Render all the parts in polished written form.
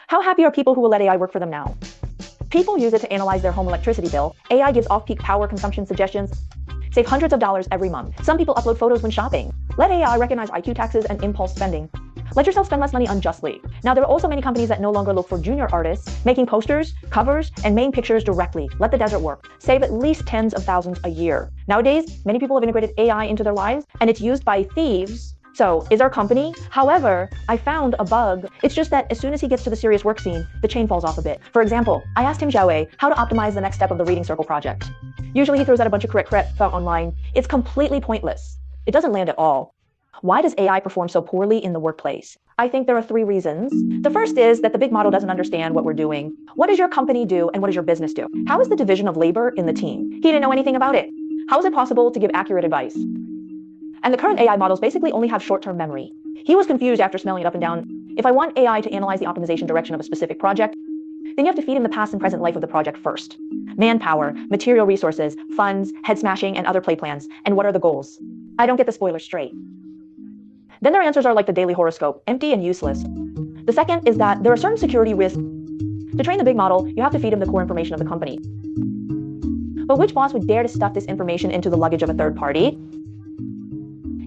How happy are people who will let AI work for them now? People use it to analyze their home electricity bill. AI gives off-peak power consumption suggestions. Save hundreds of dollars every month. Some people upload photos when shopping. Let AI recognize IQ taxes and impulse spending. Let yourself spend less money unjustly. Now, there are also many companies that no longer look for junior artists, making posters, covers, and main pictures directly. Let the desert work. Save at least tens of thousands a year. Nowadays, many people have integrated AI into their lives, and it's used by thieves. So, is our company? However, I found a bug. It's just that as soon as he gets to the serious work scene, the chain falls off a bit. For example, I asked him Xiaowei how to optimize the next step of the Reading Circle project. Usually he throws out a bunch of correct found online. It's completely pointless. It doesn't land at all. Why does AI perform so poorly in the workplace? I think there are 3 reasons. The first is that the big model doesn't understand what we're doing. What does your company do and what does your business do? How is the division of labor in the team? He didn't know anything about it. How is it possible to give accurate advice? And the current AI models basically only have short-term memory. He was confused after smelling it up and down. If I want AI to analyze the optimization direction of a specific project, then you have to feed him the past and present life of the project first. Manpower, material resources, funds, head smashing, and other play plans. And what are the goals? I don't get the spoilers straight. Then their answers are like the daily horoscope, empty and useless. The second is that there are certain security risks. To train the big model, you have to feed him the core information of the company. But which boss would dare to stuff this information into the luggage of a third party?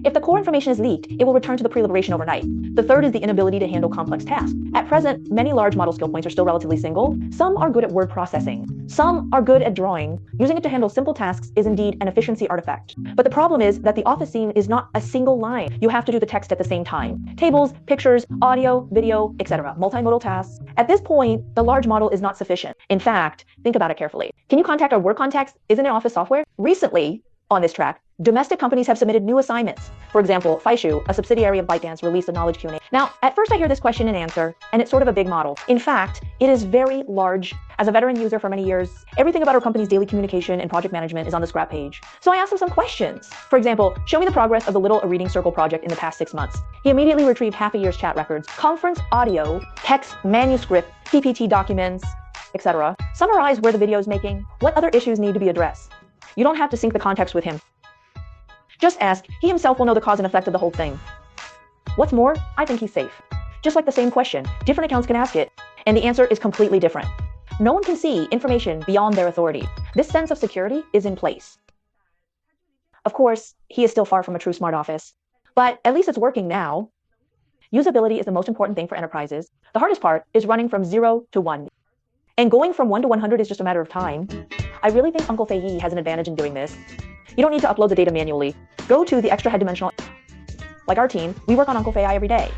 If the core information is leaked, it will return to the pre-liberation overnight. The third is the inability to handle complex tasks. At present, many large model skill points are still relatively single. Some are good at word processing. Some are good at drawing. Using it to handle simple tasks is indeed an efficiency artifact. But the problem is that the office scene is not a single line. You have to do the text at the same time. Tables, pictures, audio, video, etc. Multimodal tasks. At this point, the large model is not sufficient. In fact, think about it carefully. Can you contact our work contacts? Isn't it office software? Recently, on this track, domestic companies have submitted new assignments. For example, Faishu, a subsidiary of ByteDance, released a knowledge Q&A. Now, at first I hear this question and answer, and it's sort of a big model. In fact, it is very large. As a veteran user for many years, everything about our company's daily communication and project management is on the scrap page. So I asked him some questions. For example, show me the progress of the Little Reading Circle project in the past 6 months. He immediately retrieved half a year's chat records, conference audio, text, manuscript, PPT documents, etc. Summarize where the video is making, what other issues need to be addressed. You don't have to sync the context with him. Just ask, he himself will know the cause and effect of the whole thing. What's more, I think he's safe. Just like the same question, different accounts can ask it, and the answer is completely different. No one can see information beyond their authority. This sense of security is in place. Of course, he is still far from a true smart office, but at least it's working now. Usability is the most important thing for enterprises. The hardest part is running from 0 to 1. And going from 1 to 100 is just a matter of time. I really think Uncle Fei Yi has an advantage in doing this. You don't need to upload the data manually. Go to the extra head dimensional. Like our team, we work on Uncle Fei every day.